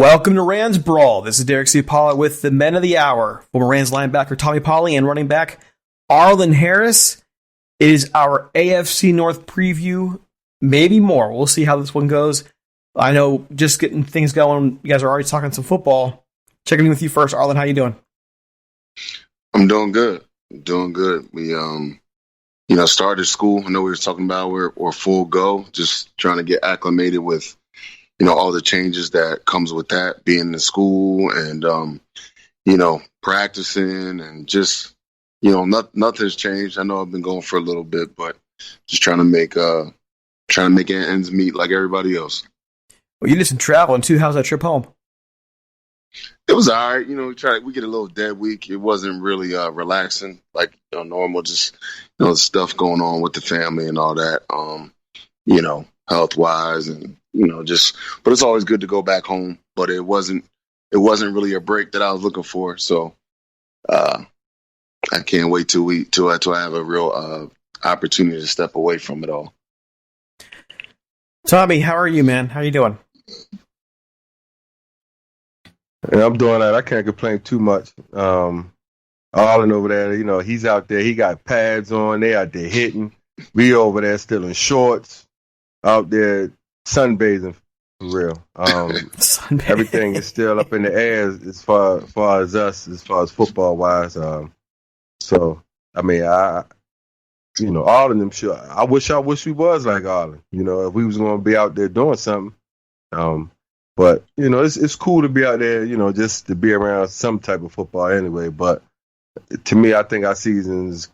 Welcome to Rams Brawl. This is Derek Ciapala with the Men of the Hour. Former Rams linebacker Tommy Polley and running back Arlen Harris. It is our AFC North preview, maybe more. We'll see how this one goes. I know just getting things going, you guys are already talking some football. Checking in with you first. Arlen, how you doing? I'm doing good. We, started school. I know we were talking about we're full go, just trying to get acclimated with all the changes that comes with that, being in school and, practicing and just, nothing's changed. I know I've been going for a little bit, but just trying to make ends meet like everybody else. Well, you did some traveling too. How's that trip home? It was all right. We get a little dead week. It wasn't really relaxing like normal, just, stuff going on with the family and all that, health wise and, but it's always good to go back home, but it wasn't really a break that I was looking for. So, I can't wait till I have a real, opportunity to step away from it all. Tommy, how are you, man? How you doing? Yeah, I'm doing that. I can't complain too much. Arlen over there, he's out there. He got pads on. They out there hitting. We over there still in shorts, out there sunbathing for real. Everything is still up in the air as far as us, as far as football wise. So I mean, all of them. Sure, I wish we was like Arlen. If we was going to be out there doing something. But it's cool to be out there, just to be around some type of football anyway. But to me, I think our season is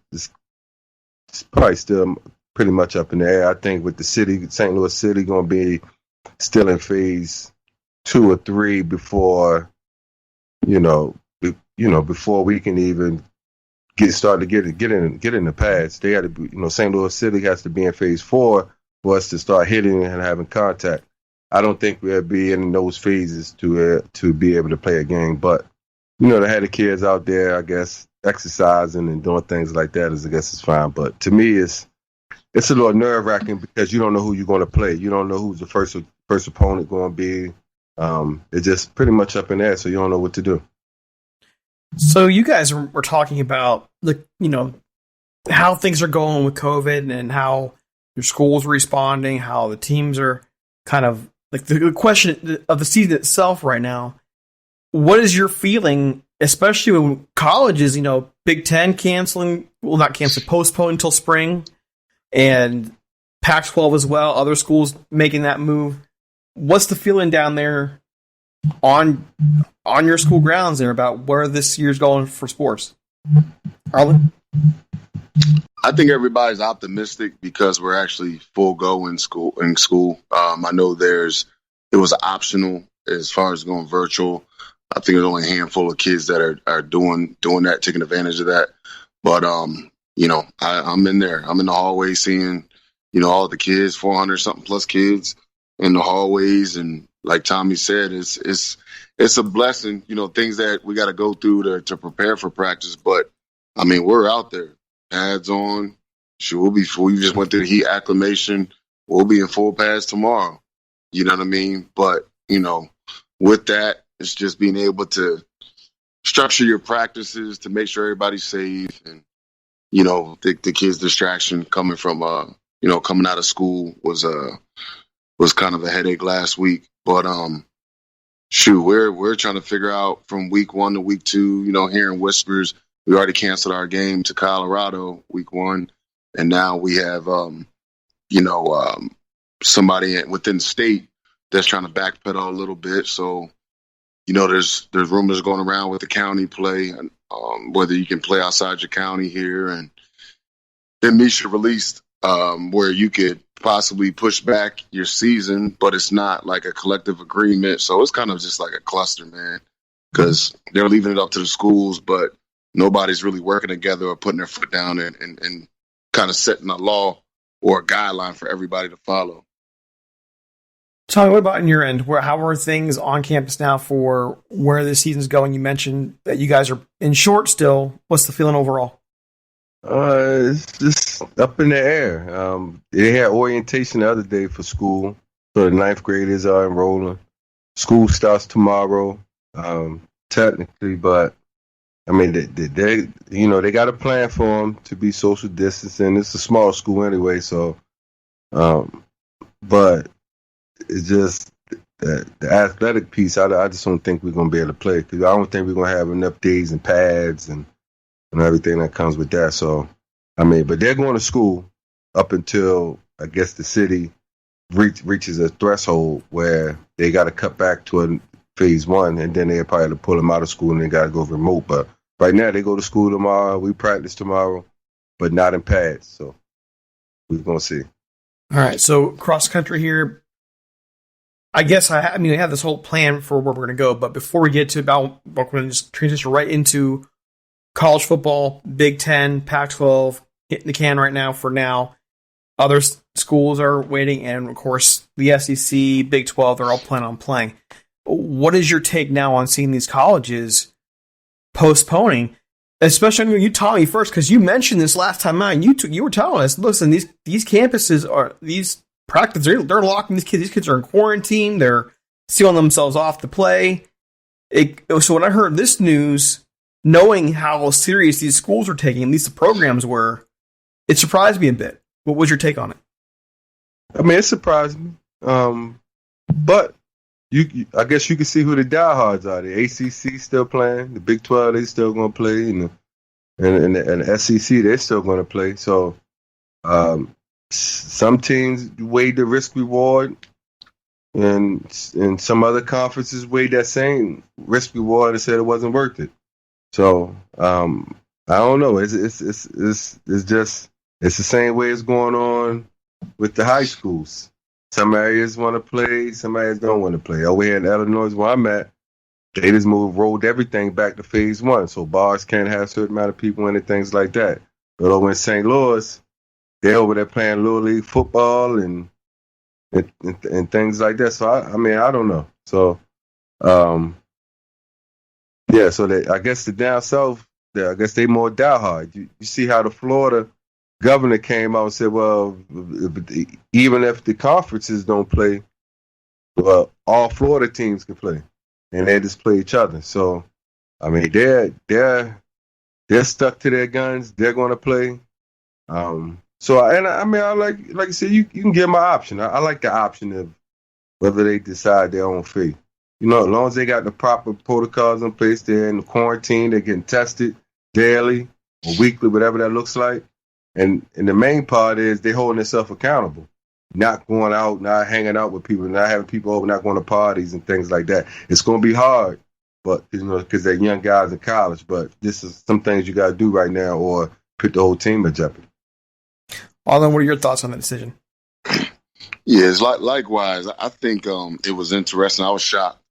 probably still pretty much up in the air. I think with the city, St. Louis City, going to be still in phase 2 or 3 before, before we can even get in the pads. They had to be, St. Louis City has to be in phase 4 for us to start hitting and having contact. I don't think we'll be in those phases to be able to play a game. But, they had the kids out there, I guess, exercising and doing things like that, I guess it's fine. But to me, it's a little nerve-wracking because you don't know who you're going to play. You don't know who's the first opponent going to be. It's just pretty much up in there, so you don't know what to do. So you guys were talking about how things are going with COVID and how your school's responding, how the teams are kind of like the question of the season itself right now. What is your feeling, especially when colleges, Big Ten postpone until spring, and Pac-12 as well, other schools making that move. What's the feeling down there on your school grounds there about where this year's going for sports? Arlen? I think everybody's optimistic because we're actually full go in school. I know it was optional as far as going virtual. I think there's only a handful of kids that are doing that, taking advantage of that. But I'm in there. I'm in the hallway seeing, all the kids, 400 something plus kids in the hallways, and like Tommy said, it's a blessing. Things that we got to go through to prepare for practice. But I mean, we're out there. Pads on. Sure, we'll be full. We just went through the heat acclimation. We'll be in full pads tomorrow. You know what I mean? But, with that, it's just being able to structure your practices to make sure everybody's safe. And, the kids' distraction coming from, coming out of school was kind of a headache last week. But, we're trying to figure out from week 1 to week 2, hearing whispers. We already canceled our game to Colorado week 1, and now we have, somebody within the state that's trying to backpedal a little bit. So, there's rumors going around with the county play, and whether you can play outside your county here. And then Misha released where you could possibly push back your season, but it's not like a collective agreement. So it's kind of just like a cluster, man, because they're leaving it up to the schools, but nobody's really working together or putting their foot down and kind of setting a law or a guideline for everybody to follow. Tommy, what about on your end? How are things on campus now for where the season's going? You mentioned that you guys are in short still. What's the feeling overall? It's just up in the air. They had orientation the other day for school, so the 9th graders are enrolling. School starts tomorrow, technically, but I mean, they got a plan for them to be social distancing. It's a small school anyway, so, but it's just the athletic piece. I just don't think we're gonna be able to play because I don't think we're gonna have enough days and pads and everything that comes with that. So, I mean, but they're going to school up until I guess the city reaches a threshold where they got to cut back to a phase 1, and then they probably have to pull them out of school and they got to go remote. But right now, they go to school tomorrow. We practice tomorrow, but not in pads. So we're going to see. All right. So cross country here. I guess I mean, we have this whole plan for where we're going to go. But before we get to about, we're going to just transition right into college football, Big Ten, Pac-12, hitting the can right now for now. Other schools are waiting, and of course, the SEC, Big 12, they're all planning on playing. What is your take now on seeing these colleges postponing? Especially when you taught me first, because you mentioned this last time out, and you were telling us, listen, these campuses are these practices, they're locking these kids. These kids are in quarantine. They're sealing themselves off to play. So when I heard this news, knowing how serious these schools were taking, at least the programs were, it surprised me a bit. What was your take on it? I mean, it surprised me. But I guess you can see who the diehards are. The ACC still playing. The Big 12, they still going to play. And the SEC, they're still going to play. So some teams weighed the risk-reward, and some other conferences weighed that same risk-reward and said it wasn't worth it. So I don't know. It's just... It's the same way it's going on with the high schools. Some areas want to play, some areas don't want to play. Over here in Illinois, where I'm at, they just rolled everything back to phase 1. So bars can't have a certain amount of people in it, things like that. But over in St. Louis, they're over there playing Little League football and things like that. So, I mean, I don't know. So, yeah, so I guess the down south, I guess they more diehard. You see how the Florida governor came out and said, well, even if the conferences don't play, well, all Florida teams can play, and they just play each other. So, I mean, they're stuck to their guns. They're going to play. So, I mean, I like you said, you can give them an option. I like the option of whether they decide their own fate. You know, as long as they got the proper protocols in place, they're in quarantine, they're getting tested daily or weekly, whatever that looks like. And the main part is they're holding themselves accountable, not going out, not hanging out with people, not having people over, not going to parties and things like that. It's going to be hard, but because they're young guys in college. But this is some things you got to do right now, or put the whole team in jeopardy. Arlen, what are your thoughts on that decision? Yeah, it's likewise. I think it was interesting. I was shocked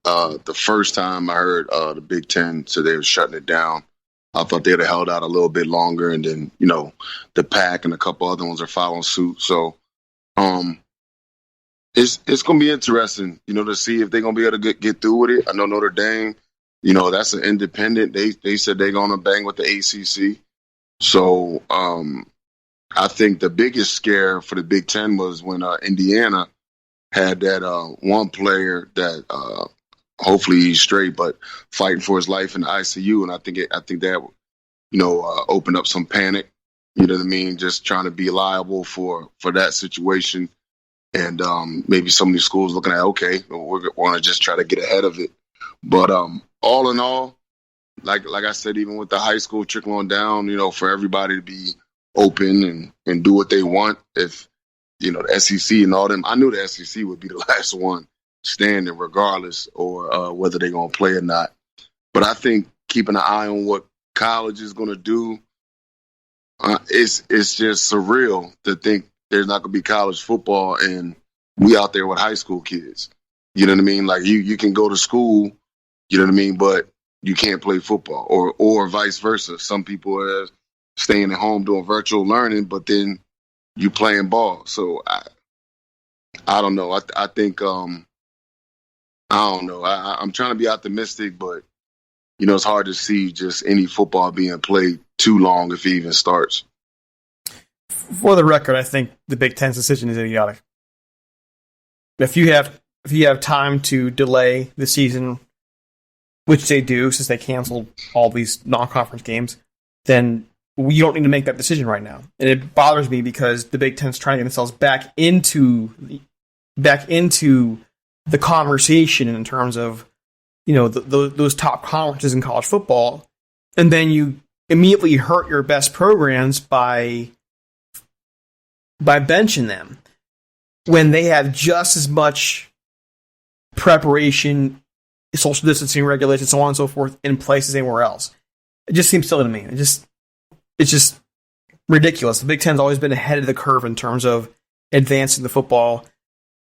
the first time I heard the Big Ten said they were shutting it down. I thought they'd have held out a little bit longer, and then, the Pac and a couple other ones are following suit. So it's going to be interesting, to see if they're going to be able to get through with it. I know Notre Dame, that's an independent. They said they're going to bang with the ACC. So I think the biggest scare for the Big Ten was when Indiana had that one player that hopefully he's straight, but fighting for his life in the ICU. And I think that, opened up some panic, you know what I mean? Just trying to be liable for that situation. And maybe some of these schools looking at, okay, we're going to just try to get ahead of it. But all in all, like I said, even with the high school trickling down, for everybody to be open and do what they want. If, the SEC and all them, I knew the SEC would be the last one standing regardless, or whether they're going to play or not. But I think keeping an eye on what college is going to do, it's just surreal to think there's not going to be college football and we out there with high school kids. You know what I mean? Like you can go to school, you know what I mean, but you can't play football, or vice versa. Some people are staying at home doing virtual learning, but then you playing ball. So I don't know. I think I don't know. I'm trying to be optimistic, but, it's hard to see just any football being played too long if it even starts. For the record, I think the Big Ten's decision is idiotic. If you have time to delay the season, which they do since they canceled all these non-conference games, then you don't need to make that decision right now. And it bothers me because the Big Ten's trying to get themselves back into the conversation in terms of, those top conferences in college football, and then you immediately hurt your best programs by benching them when they have just as much preparation, social distancing regulations, so on and so forth, in place as anywhere else. It just seems silly to me. It's just ridiculous. The Big Ten's always been ahead of the curve in terms of advancing the football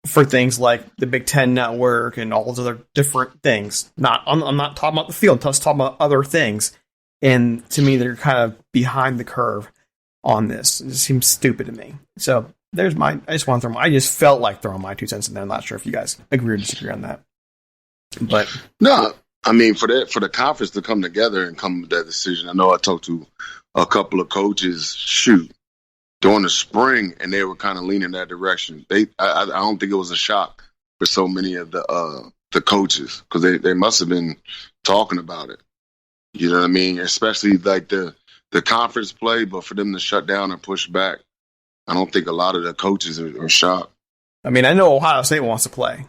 for things like the Big Ten Network and all those other different things. I'm not talking about the field, I'm just talking about other things. And to me, they're kind of behind the curve on this. It just seems stupid to me. So I just felt like throwing my 2 cents in there. I'm not sure if you guys agree or disagree on that. But no, I mean, for the conference to come together and come to that decision, I know I talked to a couple of coaches, during the spring, and they were kind of leaning that direction. I don't think it was a shock for so many of the coaches, because they must have been talking about it. You know what I mean? Especially like the conference play, but for them to shut down and push back, I don't think a lot of the coaches are shocked. I mean, I know Ohio State wants to play.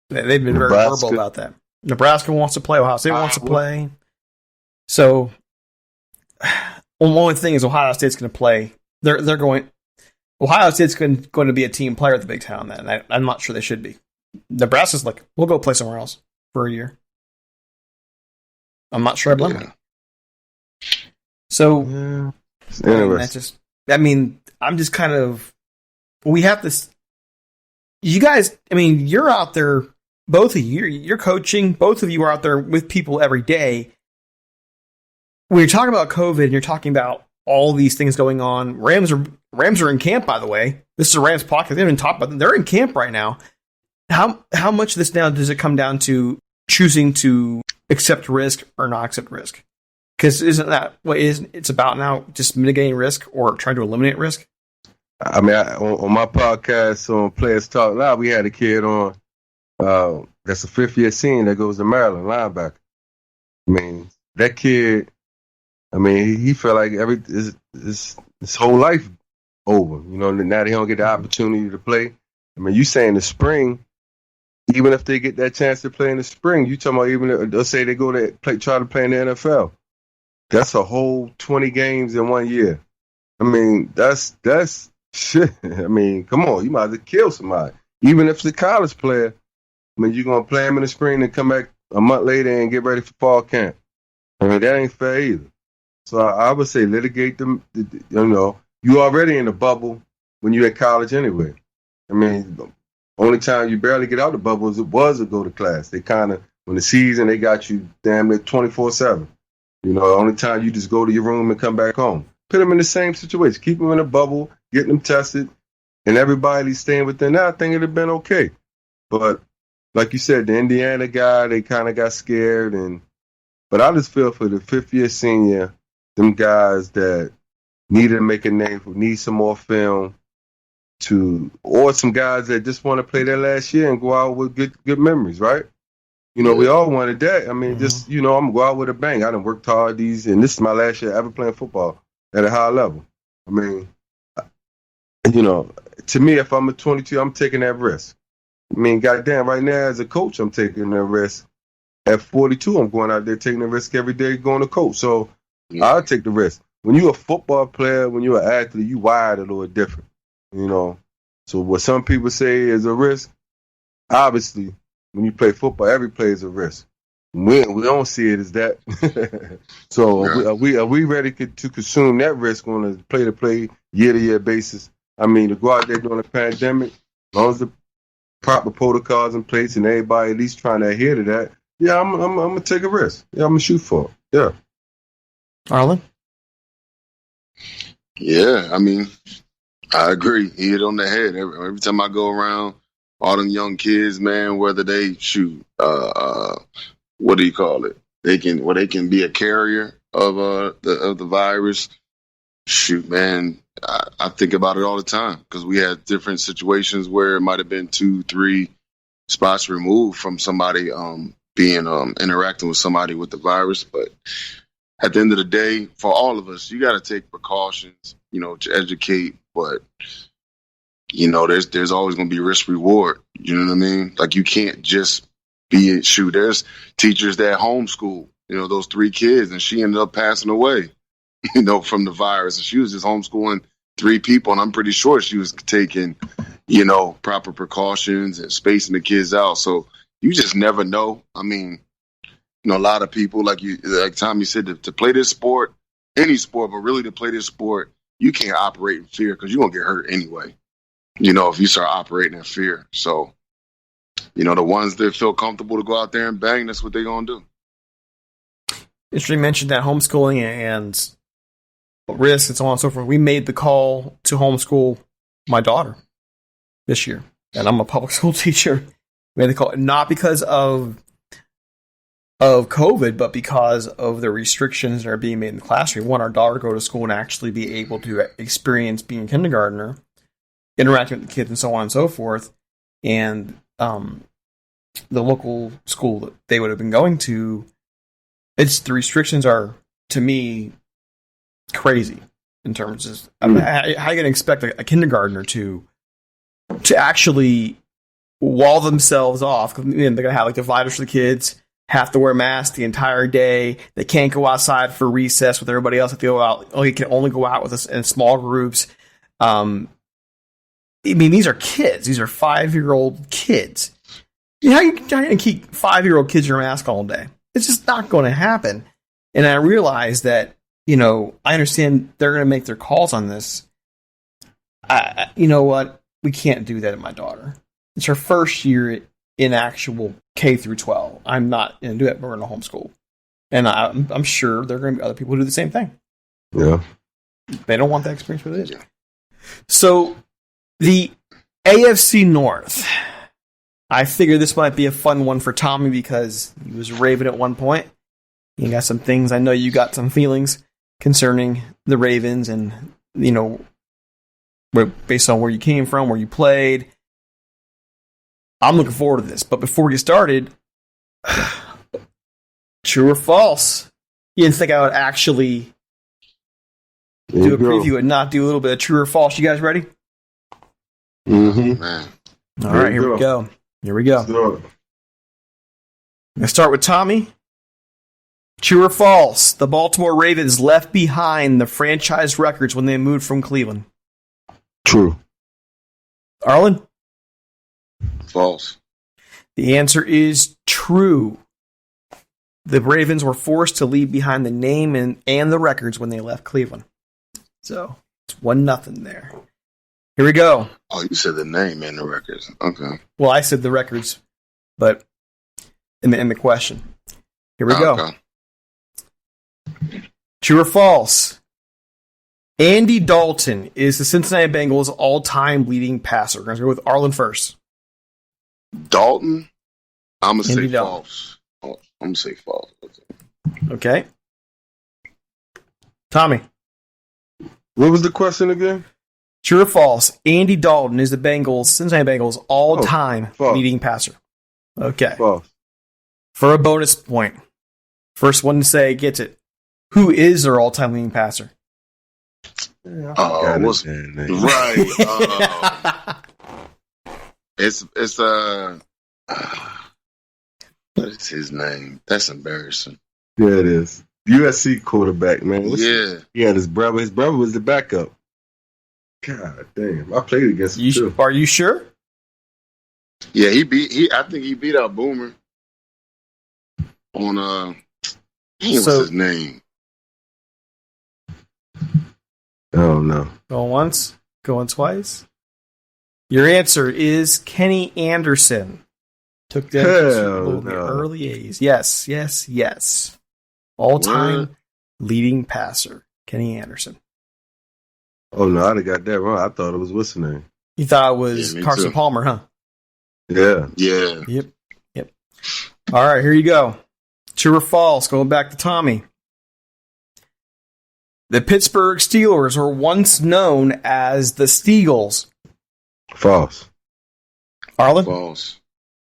They've been very verbal about that. Nebraska wants to play. Ohio State wants to play. So, one thing is Ohio State's going to play. They're going. Ohio State's going to be a team player at the Big Ten, and I'm not sure they should be. Nebraska's like, we'll go play somewhere else for a year. I'm not sure I blame them. So, I'm just kind of. We have this. You guys, I mean, you're out there. Both of you, you're coaching. Both of you are out there with people every day. When you're talking about COVID, and you're talking about all these things going on. Rams are in camp, by the way. This is a Rams podcast. They haven't even talked about them. They're in camp right now. How much of this now does it come down to choosing to accept risk or not accept risk? Because isn't that what it's about now? Just mitigating risk or trying to eliminate risk? I mean, on my podcast on Players Talk Live, we had a kid on that's a fifth-year senior that goes to Maryland, linebacker. I mean, that kid, he felt like his whole life over. Now they don't get the opportunity to play. I mean, you say in the spring, even if they get that chance to play in the spring, you talking about even if, they'll say they go to try to play in the NFL. That's a whole 20 games in 1 year. I mean, that's shit. I mean, come on, you might have to kill somebody. Even if it's a college player, you're going to play him in the spring and come back a month later and get ready for fall camp. I mean, that ain't fair either. So I would say litigate them. You already in the bubble when you're at college anyway. I mean, the only time you barely get out the bubble was to go to class. They kind of, when the season, they got you damn near 24/7. The only time you just go to your room and come back home. Put them in the same situation. Keep them in a bubble, get them tested, and everybody staying within that. I think it'd have been okay. But like you said, the Indiana guy, they kind of got scared. But I just feel for the fifth-year senior, them guys that needed to make a name, need some more film, or some guys that just want to play their last year and go out with good memories, right? We all wanted that. I mean, just, I'm going to go out with a bang. I done worked hard and this is my last year ever playing football at a high level. I mean, to me, if I'm a 22, I'm taking that risk. I mean, goddamn, right now as a coach, I'm taking that risk. At 42, I'm going out there taking the risk every day going to coach. So I'll take the risk. When you're a football player, when you're an athlete, you wired a little different, So what some people say is a risk, obviously, when you play football, every play is a risk. We don't see it as that. So are we ready to consume that risk on a play-to-play, year-to-year basis? I mean, to go out there during a pandemic, as long as the proper protocols in place and everybody at least trying to adhere to that, yeah, I'm going to take a risk. Yeah, I'm going to shoot for it. Yeah. Arlen? Yeah, I mean, I agree. He hit on the head. Every time I go around, all them young kids, man, whether they shoot, what do you call it? They can be a carrier of the virus. Shoot, man, I think about it all the time because we had different situations where it might have been 2, 3 spots removed from somebody being interacting with somebody with the virus. But at the end of the day, for all of us, you got to take precautions, to educate. But there's always going to be risk reward. You know what I mean? Like, you can't just there's teachers that homeschool, those 3 kids, and she ended up passing away, from the virus. And she was just homeschooling 3 people, and I'm pretty sure she was taking, proper precautions and spacing the kids out. So you just never know. I mean, a lot of people, like Tommy said, to play this sport, any sport, but really to play this sport, you can't operate in fear because you're going to get hurt anyway, if you start operating in fear. So, the ones that feel comfortable to go out there and bang, that's what they're going to do. You mentioned that homeschooling and risk and so on and so forth. We made the call to homeschool my daughter this year, and I'm a public school teacher. We made the call not because of COVID, but because of the restrictions that are being made in the classroom. We want our daughter to go to school and actually be able to experience being a kindergartner, interacting with the kids and so on and so forth. And the local school that they would have been going to, the restrictions are, to me, crazy in terms of how you going to expect a kindergartner to actually wall themselves off. They're going to have dividers for the kids, have to wear masks the entire day. They can't go outside for recess with everybody else. If they go out, they can only go out with us in small groups. These are kids. These are 5-year-old kids. How are you going to keep 5-year-old kids in a mask all day? It's just not going to happen. And I realize that, I understand they're going to make their calls on this. You know what? We can't do that to my daughter. It's her first year in actual K through 12. I'm not going to do that, but we're going to homeschool. And I'm sure there are going to be other people who do the same thing. Yeah. They don't want that experience with it. So, the AFC North. I figured this might be a fun one for Tommy because he was a Raven at one point. You got some things. I know you got some feelings concerning the Ravens and, based on where you came from, where you played. I'm looking forward to this. But before we get started, true or false? You didn't think I would actually do a preview and not do a little bit of true or false. You guys ready? Mm-hmm. Man. All right, here we go. Here we go. I'm going to start with Tommy. True or false? The Baltimore Ravens left behind the franchise records when they moved from Cleveland. True. Arlen? False. The answer is true. The Ravens were forced to leave behind the name and the records when they left Cleveland. So, it's 1-0 there. Here we go. Oh, you said the name and the records. Okay. Well, I said the records, but in the question. Here we go. True or false? Andy Dalton is the Cincinnati Bengals' all-time leading passer. We're going to go with Arlen first. Dalton? I'm going to say Dalton. false. I'm going to say false. Okay. Tommy? What was the question again? True or false? Andy Dalton is the Cincinnati Bengals' all-time leading passer. Okay. False. For a bonus point, first one to say gets it. Who is their all-time leading passer? What's right? It's what is his name? That's embarrassing. Yeah, it is. USC quarterback, man. Yeah. He had his brother. His brother was the backup. God damn. I played against him too. Are you sure? Yeah, I think he beat out Boomer on what's his name? Oh no. Going once, going twice. Your answer is Kenny Anderson. Took them to the early A's. Yes. All-time leading passer, Kenny Anderson. Oh no, I'd have got that wrong. I thought it was what's his name? You thought it was Carson Palmer, huh? Yeah. Yep. All right, here you go. True or false? Going back to Tommy. The Pittsburgh Steelers were once known as the Steagles. False. Arlen? False.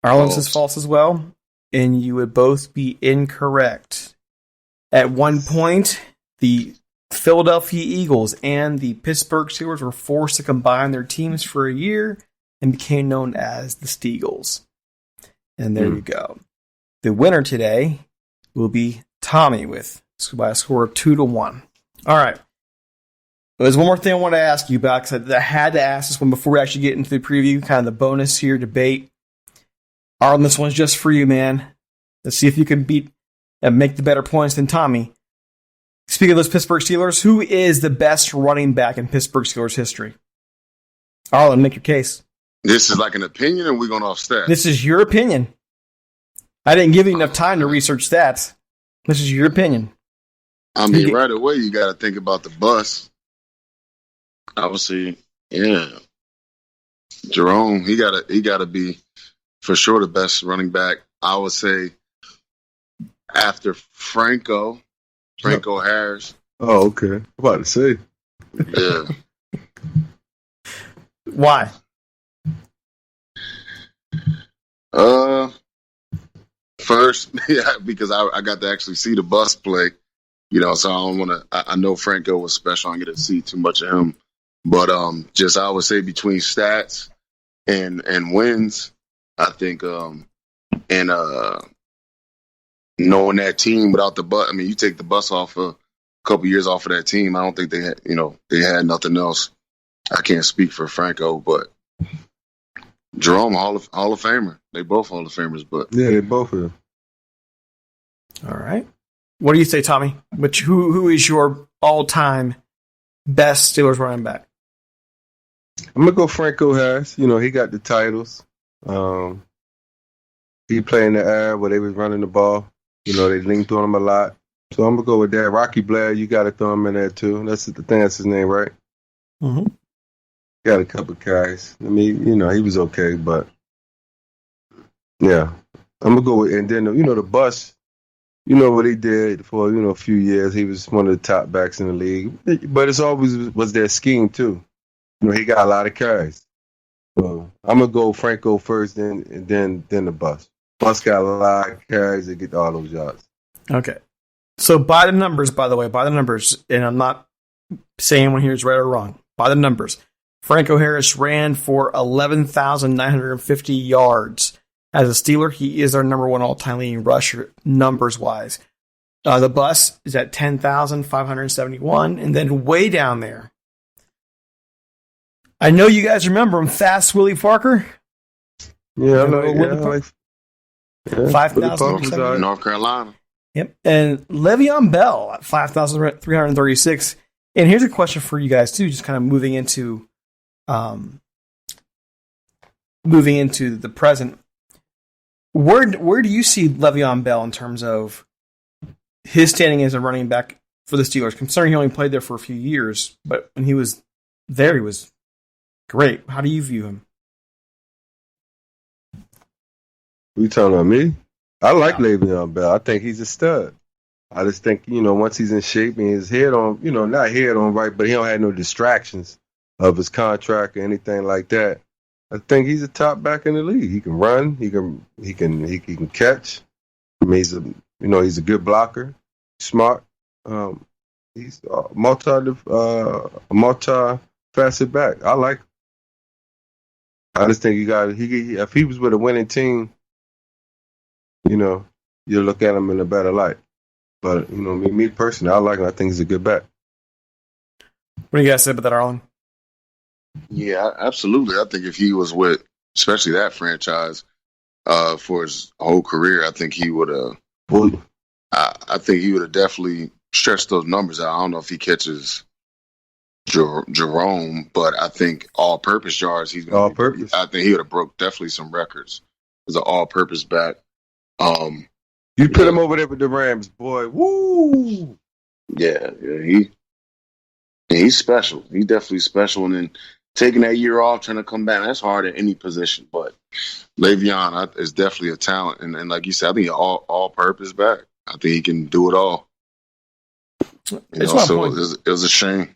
Arlen says false as well, and you would both be incorrect. At one point, the Philadelphia Eagles and the Pittsburgh Steelers were forced to combine their teams for a year and became known as the Steagles. And there you go. The winner today will be Tommy by a score of 2-1. All right. There's one more thing I want to ask you about, because I had to ask this one before we actually get into the preview, kind of the bonus here debate. Arlen, this one's just for you, man. Let's see if you can beat and make the better points than Tommy. Speaking of those Pittsburgh Steelers, who is the best running back in Pittsburgh Steelers history? Arlen, make your case. This is like an opinion, or we going off stats? This is your opinion. I didn't give you enough time to research stats. This is your opinion. I mean, right away, you got to think about the bus. Obviously, yeah. Jerome, he gotta be for sure the best running back. I would say after Franco Harris. Oh, okay. I'm about to say. Yeah. Why? First, yeah, because I got to actually see the bus play. So I don't want to. I know Franco was special. I get to see too much of him. But just I would say between stats and wins, I think and knowing that team without the bus. I mean, you take the bus off a couple years off of that team. I don't think they had they had nothing else. I can't speak for Franco, but Jerome Hall of Famer. They both Hall of Famers, but yeah, they both are. All right. What do you say, Tommy? Who is your all-time best Steelers running back? I'm gonna go Franco Harris. He got the titles. He played in the air where they was running the ball. They leaned on him a lot. So I'm gonna go with that. Rocky Blair, you got to throw him in there too. That's his name, right? Mm-hmm. Got a couple of guys. I mean, he was okay, but yeah, I'm gonna go with. And then the bus. What he did for a few years. He was one of the top backs in the league. But it's always was their scheme too. He got a lot of carries. So I'm gonna go Franco first, then the bus. Bus got a lot of carries to get all those yards. Okay. So by the numbers, and I'm not saying one here is right or wrong. By the numbers, Franco Harris ran for 11,950 yards. As a Steeler, he is our number one all-time leading rusher, numbers-wise. The bus is at 10,571, and then way down there, I know you guys remember him, Fast Willie Parker. Yeah, I know. 5,000 North Carolina. Yep, and Le'Veon Bell at 5,336. And here's a question for you guys too, just kind of moving into the present. Where do you see Le'Veon Bell in terms of his standing as a running back for the Steelers? Considering he only played there for a few years, but when he was there, he was great. How do you view him? You talking about me? I like Le'Veon Bell. I think he's a stud. I just think, once he's in shape and his head on, not head on right, but he don't have no distractions of his contract or anything like that. I think he's a top back in the league. He can run. He can catch. I mean, he's a good blocker. Smart. He's a multi-faceted back. I like him. I just think if he was with a winning team, you look at him in a better light. But, me personally, I like him. I think he's a good back. What do you guys say about that, Arlen? Yeah, absolutely. I think if he was with, especially that franchise, for his whole career, I think he would have. I think he would have definitely stretched those numbers out. I don't know if he catches Jerome, but I think all-purpose yards. He's gonna all-purpose. I think he would have broke definitely some records as an all-purpose back. You put him over there with the Rams, boy. Woo! Yeah, he's special. He's definitely special, and then taking that year off, trying to come back, that's hard at any position. But Le'Veon is definitely a talent. And like you said, I think all-purpose back. I think he can do it all. So it was a shame.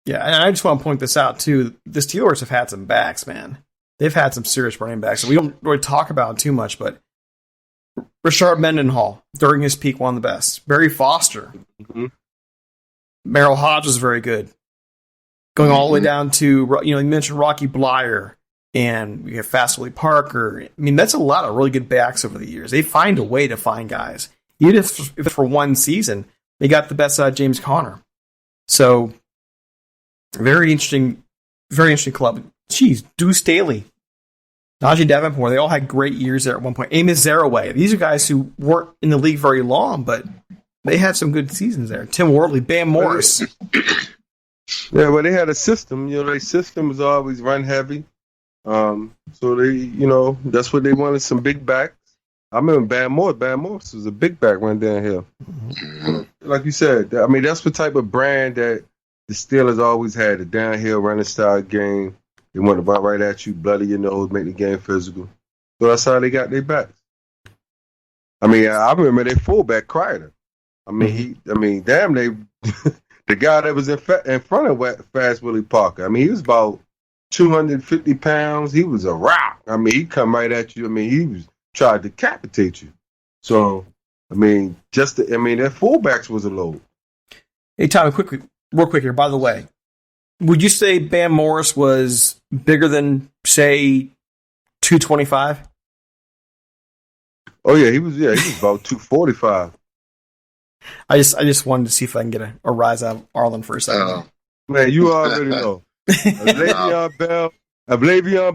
Yeah, and I just want to point this out, too. The Steelers have had some backs, man. they've had some serious running backs that we don't really talk about too much, but Rashard Mendenhall, during his peak, one of the best. Barry Foster. Mm-hmm. Merrill Hodge was very good. Going all the way down to, you mentioned Rocky Blyer, and we have Fastly Parker. I mean, that's a lot of really good backs over the years. They find a way to find guys. Even if for one season, they got the best out of James Conner. So, very interesting club. Jeez, Deuce Staley, Najee Davenport, they all had great years there at one point. Amos Zaraway. These are guys who weren't in the league very long, but they had some good seasons there. Tim Worley, Bam Morris. Yeah, well, they had a system. Their system was always run heavy. So they, that's what they wanted, some big backs. I remember Bam Morris was a big back run downhill. Like you said, I mean, that's the type of brand that the Steelers always had, a downhill running style game. They want to run right at you, bloody your nose, make the game physical. So that's how they got their backs. I mean, I remember their fullback, Kreider. I mean, the guy that was in front of Fast Willie Parker. I mean, he was about 250 pounds. He was a rock. I mean, he come right at you. I mean, he was tried to decapitate you. So, I mean, their fullbacks was a load. Hey, Tommy, real quick here. By the way, would you say Bam Morris was bigger than, say, 225? Oh yeah, he was about 245. I just wanted to see if I can get a rise out of Arlen for a second. Man, you already know. Le'Veon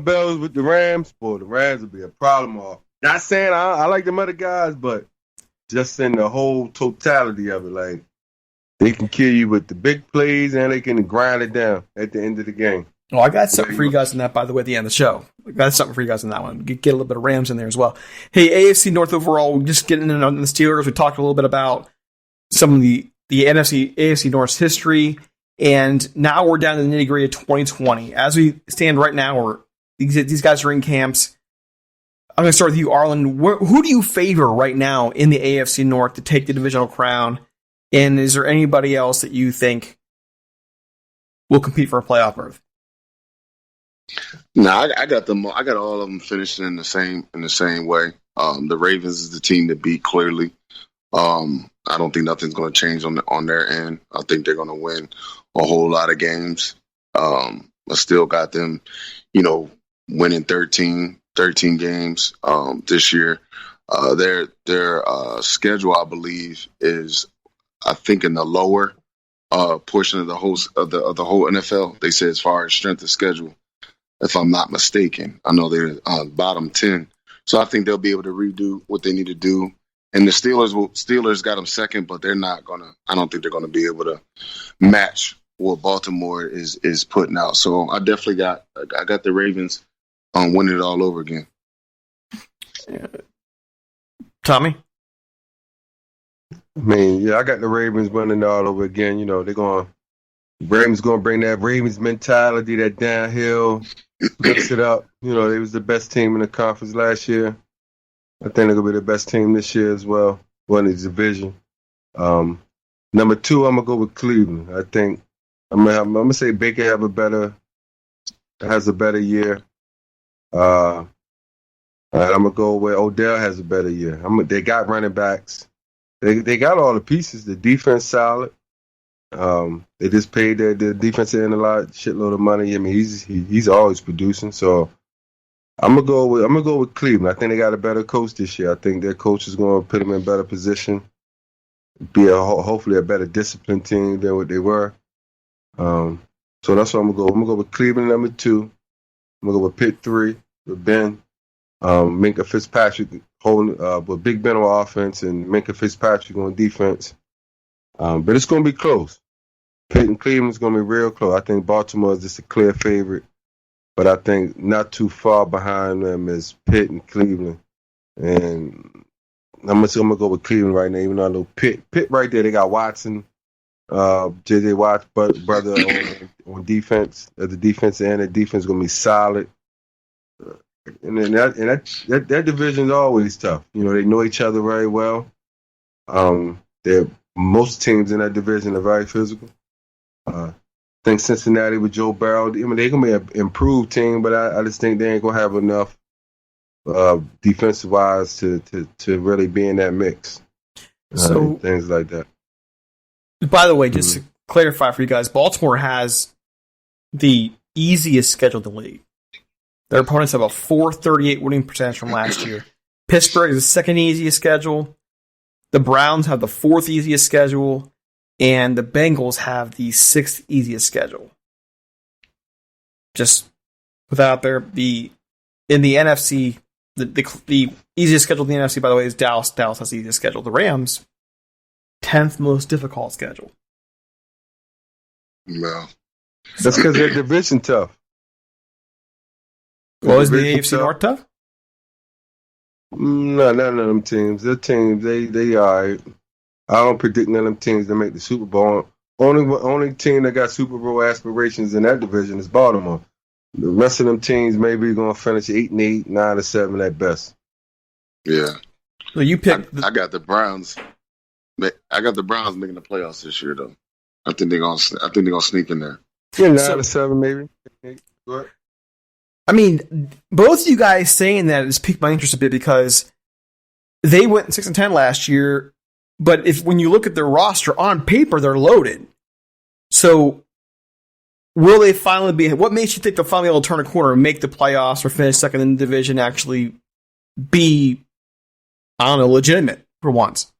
Bell is with the Rams. Boy, the Rams would be a problem. Not saying I like them other guys, but just in the whole totality of it, like they can kill you with the big plays and they can grind it down at the end of the game. Oh, I got something for you guys in that, by the way, at the end of the show. I got something for you guys in that one. Get a little bit of Rams in there as well. Hey, AFC North overall, just getting in on the Steelers. We talked a little bit about some of the AFC North's history, and now we're down to the nitty-gritty of 2020. As we stand right now, these guys are in camps. I'm going to start with you, Arlen. Who do you favor right now in the AFC North to take the divisional crown? And is there anybody else that you think will compete for a playoff berth? No, I got them. I got all of them finishing in the same way. The Ravens is the team to beat clearly. I don't think nothing's going to change on their end. I think they're going to win a whole lot of games. I still got them, winning 13 games this year. Their schedule, I believe, is I think in the lower portion of the whole NFL. They say as far as strength of schedule, if I'm not mistaken. I know they're bottom 10, so I think they'll be able to redo what they need to do. And the Steelers got them second, but they're not gonna. I don't think they're gonna be able to match what Baltimore is putting out. So I definitely got the Ravens winning it all over again. Tommy? I mean, yeah, I got the Ravens winning it all over again. Ravens going to bring that Ravens mentality, that downhill, mix it up. They was the best team in the conference last year. I think they're going to be the best team this year as well, winning the division. Number 2, I'm going to go with Cleveland. I think I'm going to say Baker has a better year. And I'm going to go where Odell has a better year. They got running backs. They got all the pieces. The defense solid. They just paid the defensive end a shitload of money. I mean, he's always producing. So I'm gonna go with Cleveland. I think they got a better coach this year. I think their coach is going to put them in a better position. Be hopefully a better disciplined team than what they were. So that's what I'm gonna go. I'm gonna go with Cleveland number 2. I'm gonna go with Pitt 3 with Ben. Minka Fitzpatrick holding with Big Ben on offense and Minka Fitzpatrick on defense. But it's going to be close. Pitt and Cleveland's going to be real close. I think Baltimore is just a clear favorite, but I think not too far behind them is Pitt and Cleveland. And I'm going to go with Cleveland right now, even though I know Pitt right there, they got Watson, J.J. Watt's brother on defense. At the defense end, the defense is going to be solid. And then that division is always tough. They know each other very well. Most teams in that division are very physical. think Cincinnati with Joe Burrow, I mean, they're going to be an improved team, but I just think they ain't going to have enough defensive-wise to really be in that mix. So things like that. By the way, just to clarify for you guys, Baltimore has the easiest schedule in the league. Their opponents have a .438 winning percentage from last year. Pittsburgh is the second easiest schedule. The Browns have the fourth easiest schedule. And the Bengals have the sixth easiest schedule. Just without there be in the NFC, the easiest schedule in the NFC, by the way, is Dallas. Dallas has the easiest schedule. The Rams, 10th most difficult schedule. No. That's because their division tough. Well, is the AFC North tough? No, none of them teams. Their teams, they all right. I don't predict none of them teams to make the Super Bowl. Only team that got Super Bowl aspirations in that division is Baltimore. The rest of them teams maybe going to finish 8-8, 9-7 at best. Yeah. So you picked. I got the Browns. I got the Browns making the playoffs this year, though. I think they're gonna sneak in there. Yeah, 9-7 maybe. Go ahead. I mean, both of you guys saying that has piqued my interest a bit because they went 6-10 last year. But when you look at their roster on paper, they're loaded. So, will they finally be? What makes you think they'll finally be able to turn a corner and make the playoffs or finish second in the division? Actually, be legitimate for once.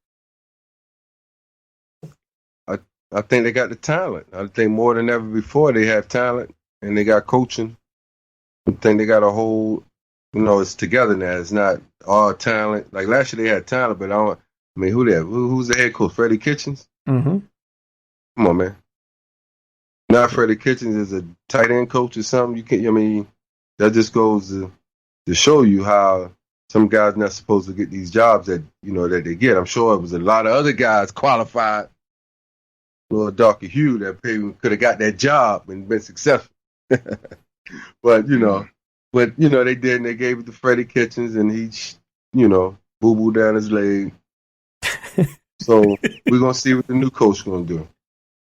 I think they got the talent. I think more than ever before they have talent and they got coaching. I think they got a whole, it's together now. It's not all talent. Like last year they had talent, but who's the head coach? Freddie Kitchens? Mm-hmm. Come on, man. Not Freddie Kitchens is a tight end coach or something. That just goes to show you how some guys not supposed to get these jobs that they get. I'm sure it was a lot of other guys qualified, a little darker hue that could have got that job and been successful. But they did, and they gave it to Freddie Kitchens, and he, boo-boo down his leg. So we're gonna see what the new coach gonna do.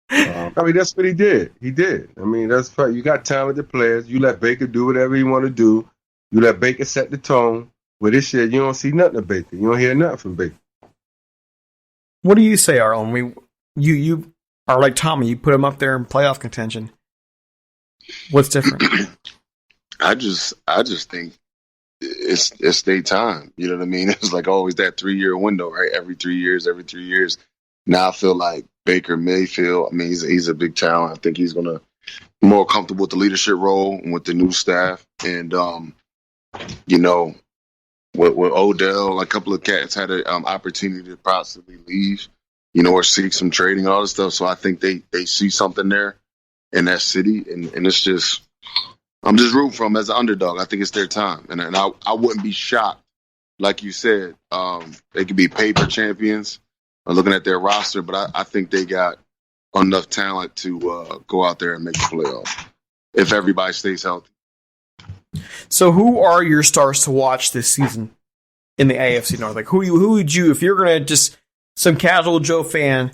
That's what he did. He did. That's right. You got talented players. You let Baker do whatever he want to do. You let Baker set the tone. With this year, you don't see nothing of Baker. You don't hear nothing from Baker. What do you say, Arlen? You are like Tommy. You put him up there in playoff contention. What's different? I just think it's their time. You know what I mean? It's like always that 3-year window, right? Every 3 years. Now I feel like Baker Mayfield, he's a big talent. I think he's going to be more comfortable with the leadership role and with the new staff. And, with Odell, a couple of cats had an opportunity to possibly leave, or seek some trading and all this stuff. So I think they see something there in that city. And it's just, I'm just rooting for them as an underdog. I think it's their time. And I wouldn't be shocked, like you said, they could be paper champions looking at their roster, but I think they got enough talent to go out there and make the playoffs if everybody stays healthy. So who are your stars to watch this season in the AFC North? Like who would you, if you're going to just, some casual Joe fan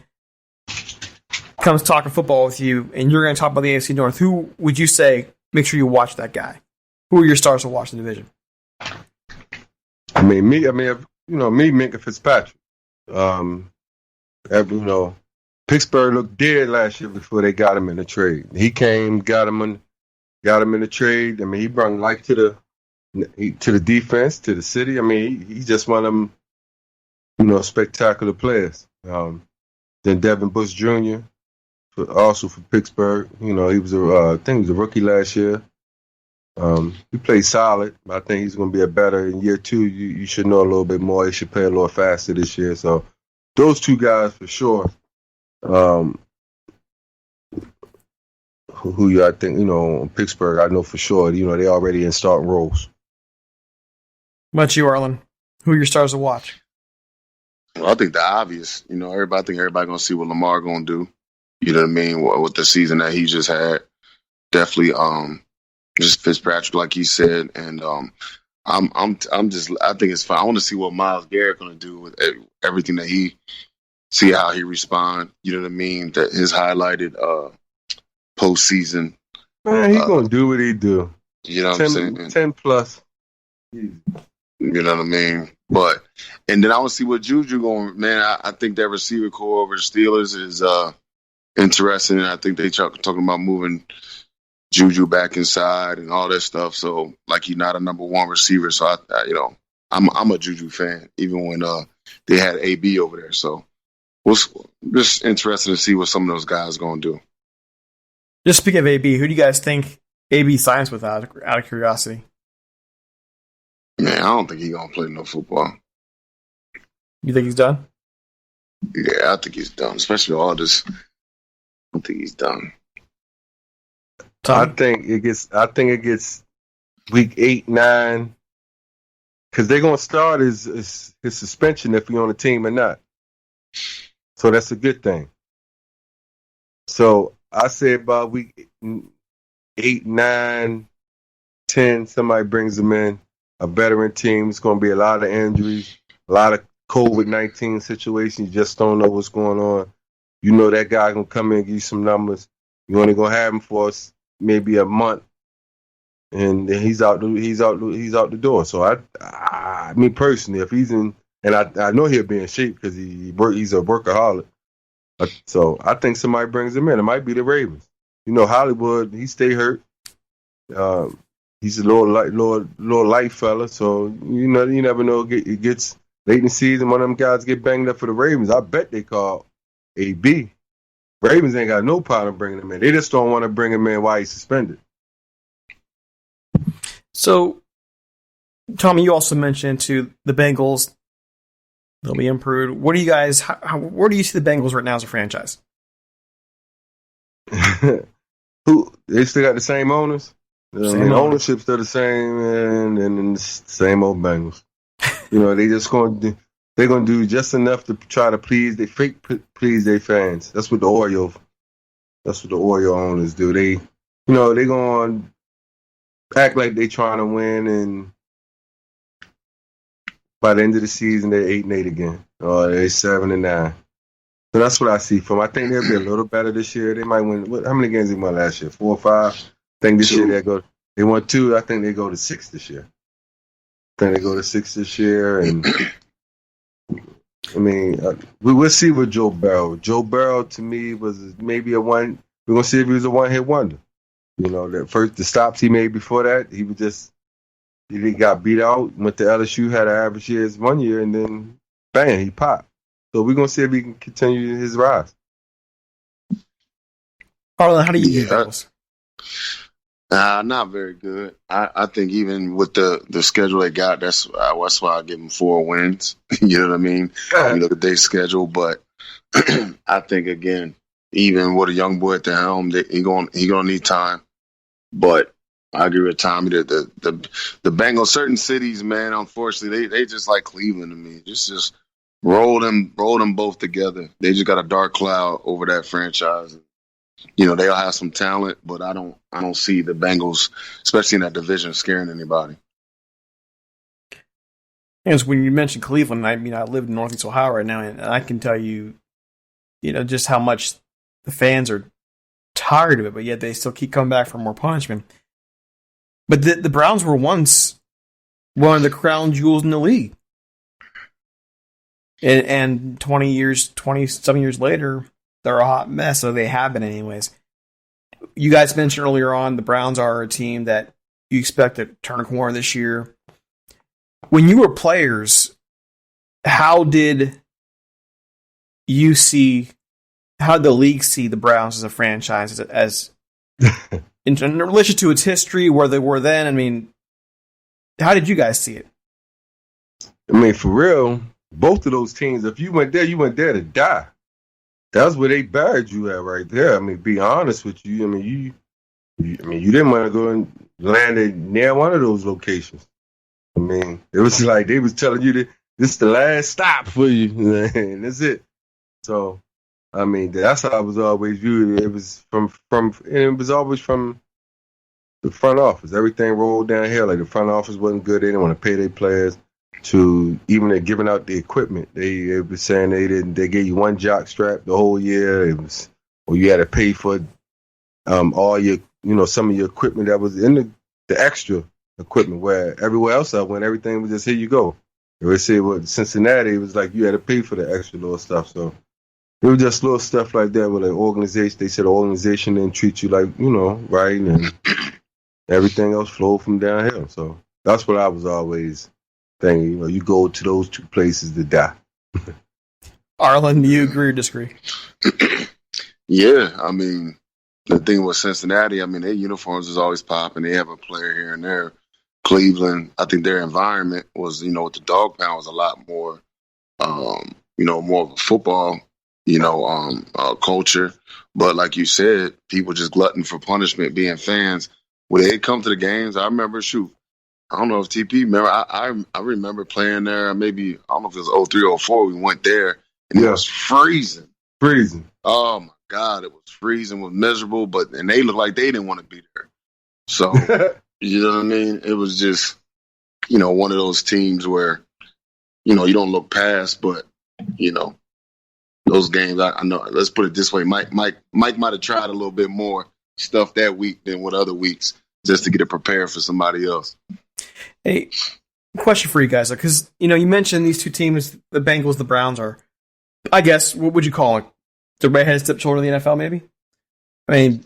comes talking football with you and you're going to talk about the AFC North, who would you say, make sure you watch that guy? Who are your stars to watch in the division? Me, Minka Fitzpatrick. Pittsburgh looked dead last year before they got him in the trade. He came, got him in the trade. He brought life to the defense, to the city. He's just one of them, spectacular players. Then Devin Bush Jr., also for Pittsburgh. He was I think he was a rookie last year. He played solid, but I think he's going to be better in year 2. You should know a little bit more. He should play a little faster this year. So those two guys for sure. Who I think, Pittsburgh, I know for sure, they already in starting roles. What about you, Arlen? Who are your stars to watch? Well, I think the obvious, everybody going to see what Lamar going to do. You know what I mean? With the season that he just had. Definitely, just Fitzpatrick, like he said. And I think it's fine. I want to see what Myles Garrett going to do with everything that see how he respond. You know what I mean? That his highlighted postseason. Man, he gonna do what he do. You know what I'm saying? 10 plus. You know what I mean? And then I want to see what Juju going. Man, I think that receiver core over the Steelers is interesting. And I think they talking about moving Juju back inside and all that stuff. So like he's not a number one receiver. So I'm a Juju fan, even when they had AB over there. So just interested to see what some of those guys going to do. Just speaking of AB, who do you guys think AB signs with out of curiosity? Man, I don't think he's going to play no football. You think he's done? Yeah, I think he's done, especially all this. I think he's done. I think it gets week 8, 9, because they're going to start his suspension if he's on the team or not. So that's a good thing. So I say about week 8, 9, 10, somebody brings him in. A veteran team. It's going to be a lot of injuries, a lot of COVID-19 situations. You just don't know what's going on. You know that guy going to come in and give you some numbers. You're only going to have him for maybe a month, and then he's out the door. So I mean personally, if he's in, and I know he'll be in shape because he's a workaholic. So I think somebody brings him in. It might be the Ravens. You know, Hollywood, he stay hurt. He's a little light fella, so you never know. It gets late in the season, one of them guys get banged up for the Ravens. I bet they call AB. Ravens ain't got no problem bringing him in. They just don't want to bring him in while he's suspended. So, Tommy, you also mentioned to the Bengals, they'll be improved. What do you guys? Where do you see the Bengals right now as a franchise? Who they still got the same owners? Ownership's still the same, and the same old Bengals. They're gonna do just enough to try to please their fans. That's what the Oreo owners do. They gonna act like they trying to win, and by the end of the season they're 8-8 again, or they're 7-9. So that's what I see from them. I think they'll be a little better this year. They might win. How many games they won last year? 4 or 5. I think this year they won 2. I think they go to 6 this year. And I mean, we will see with Joe Burrow. Joe Burrow to me was maybe a one. We're gonna see if he was a one-hit wonder. The stops he made before that, he got beat out. Went to LSU, had an average years 1 year, and then bang, he popped. So we're gonna see if he can continue his rise. Arlen, how do you do those? Not very good. I think even with the schedule they got, that's why I give them 4 wins. You know what I mean? You look at their schedule, but I think again, even with a young boy at the helm, he gonna need time. But I agree with Tommy that the Bengals, certain cities, man, unfortunately, they just like Cleveland to me. Just roll them both together. They just got a dark cloud over that franchise. They'll have some talent, but I don't see the Bengals, especially in that division, scaring anybody. Because when you mentioned Cleveland, I live in Northeast Ohio right now, and I can tell you, just how much the fans are tired of it, but yet they still keep coming back for more punishment. But the Browns were once one of the crown jewels in the league. And 20-some years later, they're a hot mess, so they have been anyways. You guys mentioned earlier on the Browns are a team that you expect to turn a corner this year. When you were players, how did the league see the Browns as a franchise as in relation to its history, where they were then? I mean, how did you guys see it? I mean, for real, both of those teams, if you went there to die. That's where they buried you at right there. I mean, be honest with you. I mean, you didn't want to go and land near one of those locations. I mean, it was like they was telling you that this is the last stop for you, and that's it. So, I mean, that's how I was always viewed. It was and it was always from the front office. Everything rolled downhill. Like the front office wasn't good. They didn't want to pay their players. To even they're giving out the equipment. They were saying they gave you one jock strap the whole year. It was, or you had to pay for all your, some of your equipment that was in the extra equipment, where everywhere else I went, everything was just, here you go. They say with Cincinnati, it was like you had to pay for the extra little stuff. So it was just little stuff like that with an organization. They said the organization didn't treat you like, right, and everything else flowed from downhill. So that's what I was always thinking. You go to those two places to die. Arlen, do you agree or disagree? Yeah, I mean, the thing with Cincinnati, I mean, their uniforms is always popping. They have a player here and there. Cleveland, I think their environment was, with the dog pound was a lot more, more of a football, culture. But like you said, people just glutton for punishment, being fans. When they come to the games, I remember, I don't know if TP remember. I remember playing there. Maybe I don't know if it was 03 or 04. We went there and it was freezing. Freezing. Oh my God, it was freezing. It was miserable. And they looked like they didn't want to be there. So you know what I mean. It was just one of those teams where you don't look past, but those games. I know. Let's put it this way. Mike might have tried a little bit more stuff that week than what other weeks, just to get it prepared for somebody else. Hey, question for you guys, because you mentioned these two teams, the Bengals, the Browns, are, I guess, what would you call it? The redheaded stepchildren of the NFL, maybe. I mean,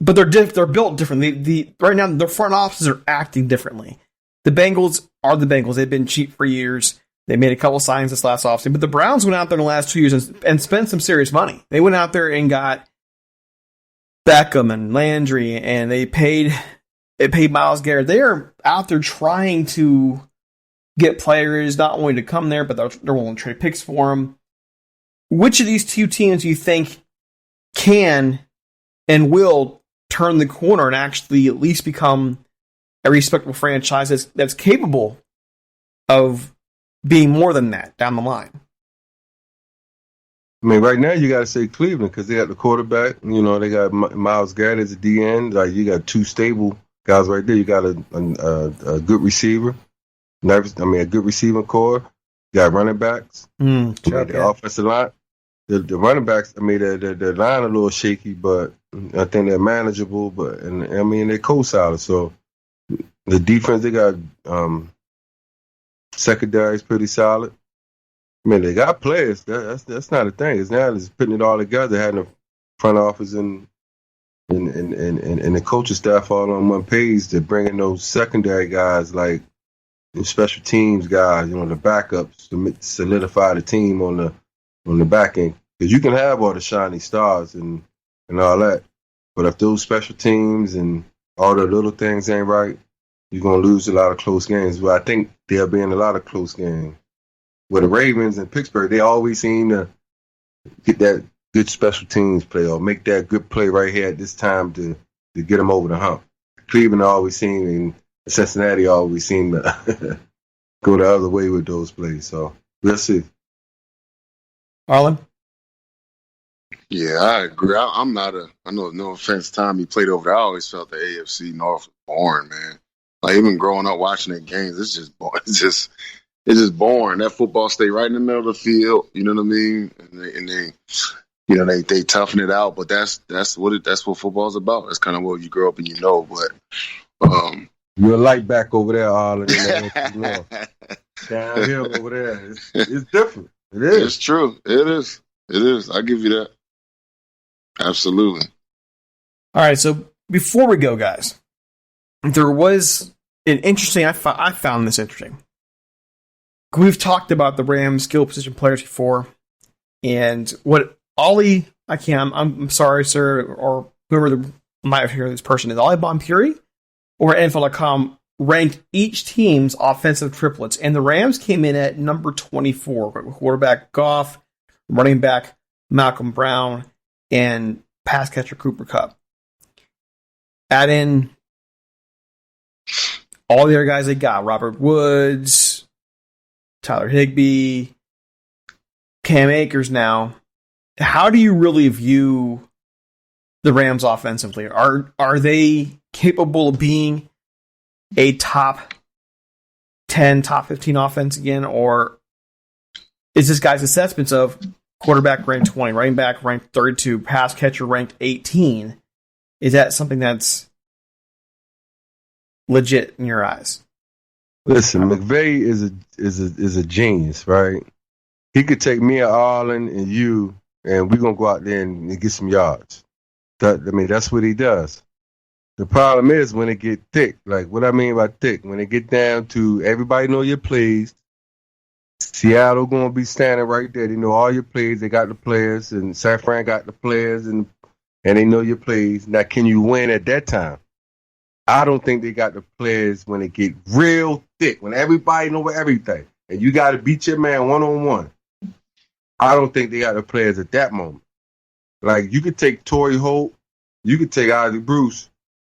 but they're built differently. The right now, their front offices are acting differently. The Bengals are the Bengals. They've been cheap for years. They made a couple signings this last offseason, but the Browns went out there in the last 2 years and spent some serious money. They went out there and got Beckham and Landry, and they paid Myles Garrett. They are out there trying to get players not only to come there, but they're willing to trade picks for them. Which of these two teams do you think can and will turn the corner and actually at least become a respectable franchise that's capable of being more than that down the line? I mean, right now you got to say Cleveland because they got the quarterback. They got Myles Garrett as a DN. Like, you got two stable guys right there. You got a good receiver. A good receiving core. You got running backs. The offensive line. The running backs, the line a little shaky, but I think they're manageable. But they're co-solid. So the defense, they got secondary is pretty solid. They got players. That's not a thing. It's now just putting it all together, having the front office and the coaching staff all on one page to bring in those secondary guys like the special teams guys, the backups to solidify the team on the back end. Because you can have all the shiny stars and all that, but if those special teams and all the little things ain't right, you're gonna lose a lot of close games. Well, I think there'll be in a lot of close games. With the Ravens and Pittsburgh, they always seem to get that good special teams play or make that good play right here at this time to get them over the hump. Cleveland always seem, and Cincinnati always seem to go the other way with those plays. So we'll see. Arlen? Yeah, I agree. I know, no offense, Tom, he played over there. I always felt the AFC North was boring, man. Like, even growing up watching their games, it's just boring. It's just boring. That football stay right in the middle of the field. You know what I mean? And they toughen it out. But that's what football's about. That's kind of what you grow up and you know. But you're a light back over there, Arlen. Down here over there, it's different. It is. It's true. It is. It is. I give you that. Absolutely. All right. So before we go, guys, there was an interesting. I found this interesting. We've talked about the Rams skill position players before, and what Ollie, I'm sorry, sir, or whoever might hear this person is, Ollie Bonpuri or NFL.com ranked each team's offensive triplets, and the Rams came in at number 24, quarterback Goff, running back Malcolm Brown, and pass catcher Cooper Kupp. Add in all the other guys they got, Robert Woods, Tyler Higbee, Cam Akers now. How do you really view the Rams offensively? Are they capable of being a top 10, top 15 offense again? Or is this guy's assessments of quarterback ranked 20, running back ranked 32, pass catcher ranked 18. Is that something that's legit in your eyes? Listen, McVay is a genius, right? He could take me and Arlen and you, and we're gonna go out there and get some yards. That's what he does. The problem is when it get thick. Like what I mean by thick, when it get down to everybody know your plays. Seattle gonna be standing right there. They know all your plays. They got the players, and San Fran got the players, and they know your plays. Now, can you win at that time? I don't think they got the players when it get real thick, when everybody know everything, and you got to beat your man one-on-one. I don't think they got the players at that moment. Like, you could take Torrey Holt, you could take Isaac Bruce,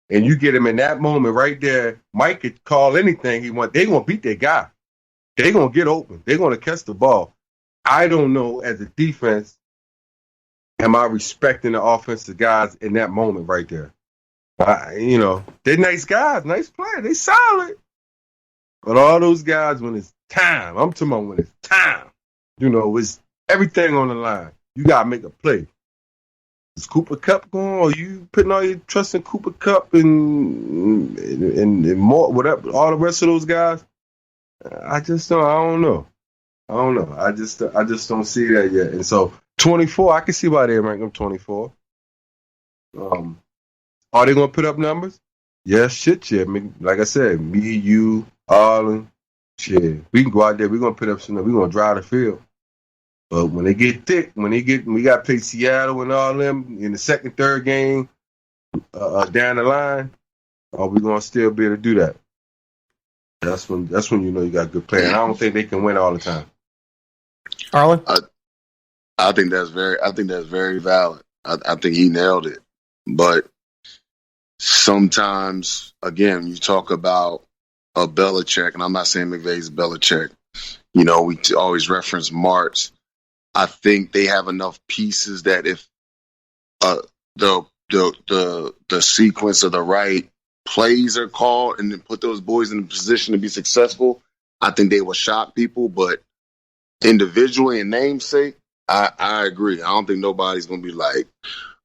and you get him in that moment right there. Mike could call anything he wants. They're going to beat their guy. They're going to get open. They're going to catch the ball. I don't know, as a defense, am I respecting the offensive guys in that moment right there? They're nice guys, nice players. They solid. But all those guys, when it's time, I'm talking about when it's time, it's everything on the line. You got to make a play. Is Cooper Kupp going? Or you putting all your trust in Cooper Kupp and more, whatever, all the rest of those guys? I don't know. I just don't see that yet. And so 24, I can see why they rank them 24. Are they going to put up numbers? Yes, shit, yeah. Like I said, me, you, Arlen, shit. We can go out there. We're going to put up some numbers. We're going to drive the field. But when they get thick, we got to play Seattle and all them in the second, third game down the line, are we going to still be able to do that? That's when you know you got a good player. And I don't think they can win all the time. Arlen? I think that's very valid. I think he nailed it. But sometimes, again, you talk about a Belichick, and I'm not saying McVay's Belichick. We always reference Martz. I think they have enough pieces that if the sequence of the right plays are called and then put those boys in a position to be successful, I think they will shock people. But individually and namesake, I agree. I don't think nobody's going to be like,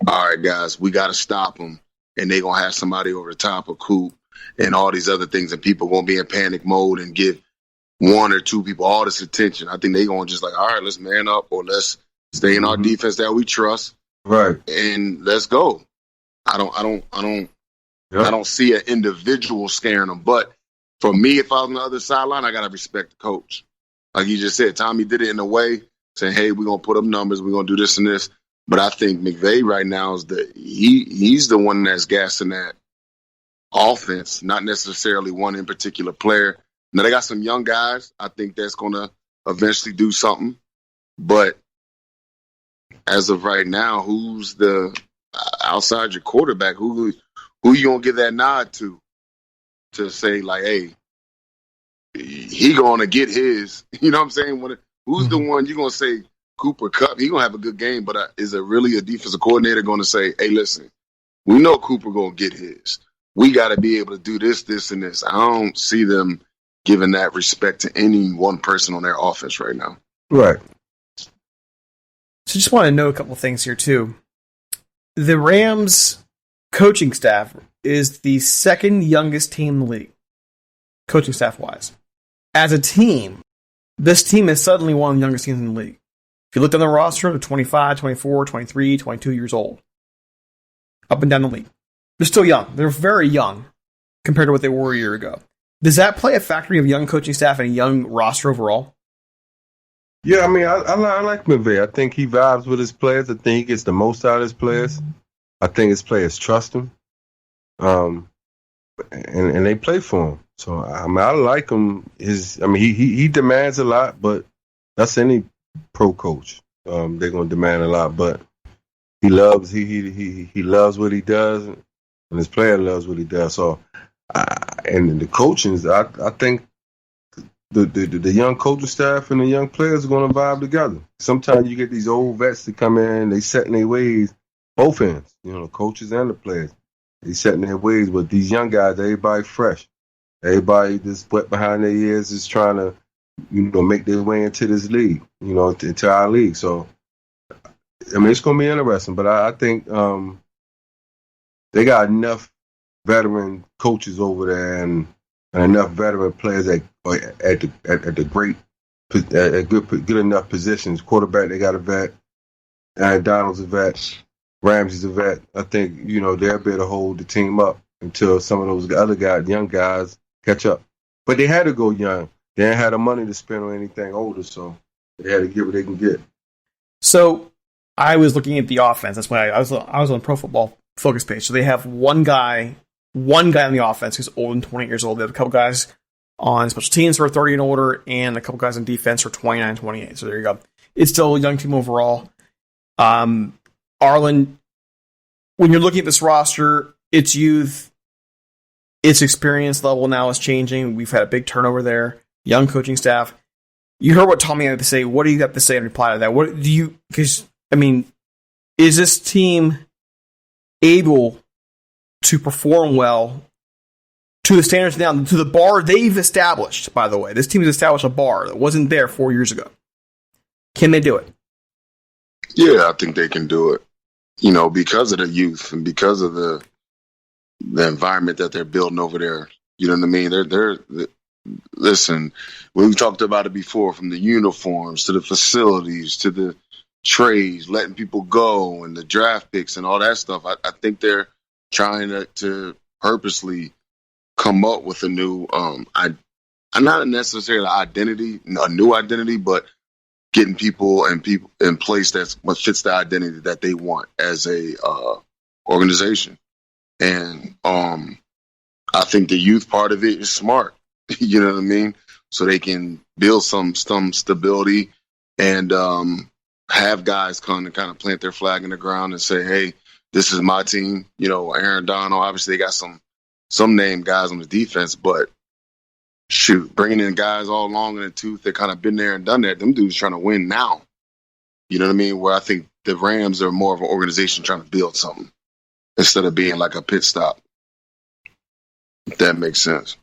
all right, guys, we got to stop them. And they're going to have somebody over the top of Coop and all these other things. And people going to be in panic mode and give one or two people all this attention. I think they're going to just like, all right, let's man up or let's stay in our defense that we trust. Right. And let's go. I don't see an individual scaring them. But for me, if I was on the other sideline, I got to respect the coach. Like you just said, Tommy did it in a way saying, hey, we're going to put up numbers. We're going to do this and this. But I think McVay right now is he's the one that's gassing that offense, not necessarily one in particular player. Now, they got some young guys. I think that's going to eventually do something. But as of right now, who's the outside your quarterback? Who you going to give that nod to say, like, hey, he going to get his? You know what I'm saying? Who's the one you're going to say, Cooper Kupp, he going to have a good game, but is it really a defensive coordinator going to say, hey, listen, we know Cooper going to get his. We got to be able to do this, this, and this. I don't see them giving that respect to any one person on their offense right now. Right. So just want to know a couple things here, too. The Rams coaching staff is the second youngest team in the league, coaching staff-wise. As a team, this team is suddenly one of the youngest teams in the league. If you look on the roster, they're 25, 24, 23, 22 years old. Up and down the league. They're still young. They're very young compared to what they were a year ago. Does that play a factor of young coaching staff and a young roster overall? Yeah, I mean, I like McVay. I think he vibes with his players. I think he gets the most out of his players. I think his players trust him. And they play for him. So, I mean, I like him. He demands a lot, but that's any pro coach. They're going to demand a lot, but he loves what he does, and his player loves what he does. So, and the coaches, I think the young coaching staff and the young players are going to vibe together. Sometimes you get these old vets that come in, they set in their ways, both ends, the coaches and the players. They set in their ways, but these young guys, everybody fresh. Everybody just wet behind their ears is trying to, make their way into this league, into our league. So I mean, it's going to be interesting, but I think they got enough veteran coaches over there and enough veteran players that are at good enough positions. Quarterback, they got a vet. Donald's a vet. Ramsey's a vet. I think they'll be able to hold the team up until some of those other guys, young guys, catch up. But they had to go young. They didn't have the money to spend on anything older, so they had to get what they can get. So I was looking at the offense. That's why I was on Pro Football Focus page. So they have one guy on the offense who's older than 20 years old. They have a couple guys on special teams who are 30 and older, and a couple guys on defense who are 29, 28. So there you go. It's still a young team overall. Arlen, when you're looking at this roster, its youth, its experience level now is changing. We've had a big turnover there. Young coaching staff. You heard what Tommy had to say. What do you have to say in reply to that? What do you? Because is this team able to perform well to the standards now, to the bar they've established? By the way, this team has established a bar that wasn't there 4 years ago. Can they do it? Yeah, I think they can do it. Because of the youth and because of the environment that they're building over there. You know what I mean? Listen, we've talked about it before, from the uniforms to the facilities to the trades, letting people go, and the draft picks and all that stuff. I think they're trying to purposely come up with a new, not necessarily a new identity, but getting people in place that's what fits the identity that they want as a organization. And I think the youth part of it is smart. You know what I mean? So they can build some stability and have guys come and kind of plant their flag in the ground and say, hey, this is my team. Aaron Donald, obviously they got some named guys on the defense, but shoot, bringing in guys all long in the tooth that kind of been there and done that, them dudes trying to win now. You know what I mean? Where I think the Rams are more of an organization trying to build something instead of being like a pit stop. If that makes sense.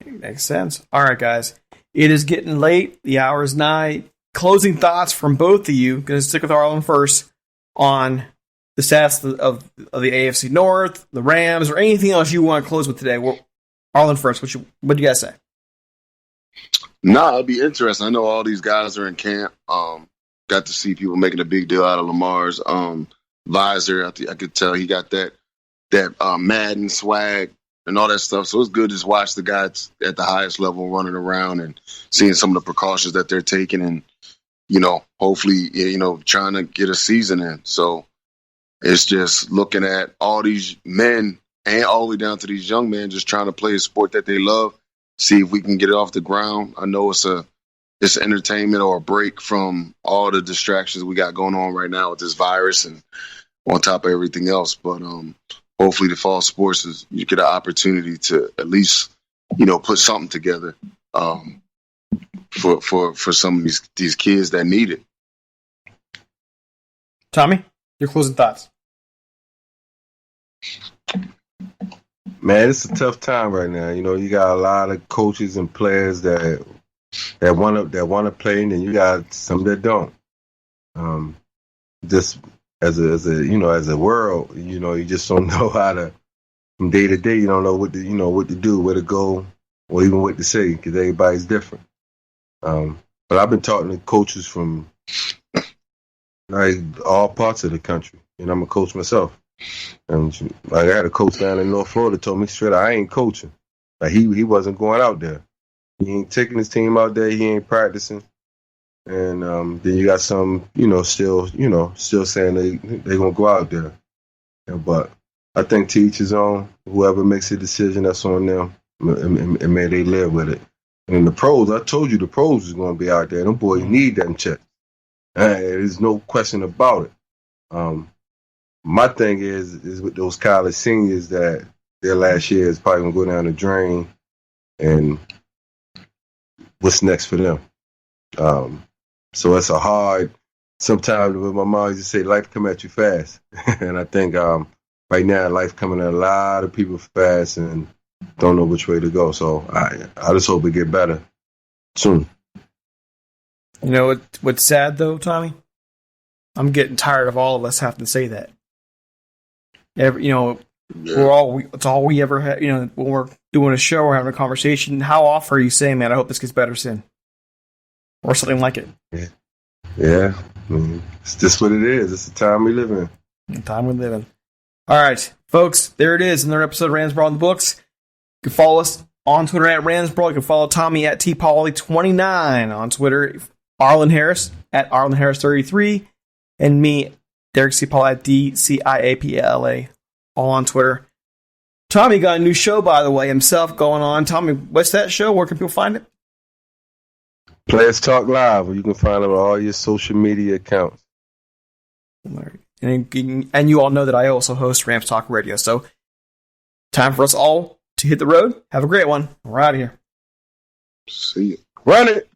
Makes sense. All right, guys. It is getting late. The hour is nigh. Closing thoughts from both of you. Going to stick with Arlen first on the stats of the AFC North, the Rams, or anything else you want to close with today. Arlen first. What do you guys say? It'll be interesting. I know all these guys are in camp. Got to see people making a big deal out of Lamar's visor. I could tell he got that Madden swag and all that stuff. So it's good to just watch the guys at the highest level running around and seeing some of the precautions that they're taking and, hopefully, trying to get a season in. So it's just looking at all these men and all the way down to these young men just trying to play a sport that they love, see if we can get it off the ground. I know it's entertainment or a break from all the distractions we got going on right now with this virus and on top of everything else. But hopefully the fall sports you get an opportunity to at least, put something together for some of these kids that need it. Tommy, your closing thoughts. Man, it's a tough time right now. You got a lot of coaches and players that want to play, and then you got some that don't. Just as a world, you just don't know how to, from day to day, you don't know what to do, where to go, or even what to say, because everybody's different. But I've been talking to coaches from like all parts of the country, and I'm a coach myself. And like I had a coach down in North Florida told me straight, I ain't coaching. Like he wasn't going out there. He ain't taking his team out there. He ain't practicing. And then you got some, still saying they gonna go out there. But I think to each his own. Whoever makes a decision, that's on them, and may they live with it. And the pros, I told you the pros is gonna be out there. Them boys need them checks. There's no question about it. My thing is with those college seniors that their last year is probably gonna go down the drain, and what's next for them? So it's a hard. Sometimes with my mom used to say, "Life come at you fast," and I think right now life coming at a lot of people fast and don't know which way to go. So I just hope it get better soon. You know what's sad though, Tommy? I'm getting tired of all of us having to say that. Every, Yeah. it's all we ever have. When we're doing a show or having a conversation, how often are you saying, "Man, I hope this gets better soon," or something like it? Yeah. It's just what it is. It's the time we live in. The time we live in. All right, folks, there it is. Another episode of Rams Brawl in the books. You can follow us on Twitter at Rams Brawl. You can follow Tommy at Polley29 on Twitter. Arlen Harris at Arlen Harris 33, and me, Derek Ciapala at DCIAPLA, all on Twitter. Tommy got a new show, by the way, himself going on. Tommy, what's that show? Where can people find it? Players Talk Live, where you can find them on all your social media accounts. And you all know that I also host Rams Talk Radio. So, time for us all to hit the road. Have a great one. We're out of here. See you. Run it!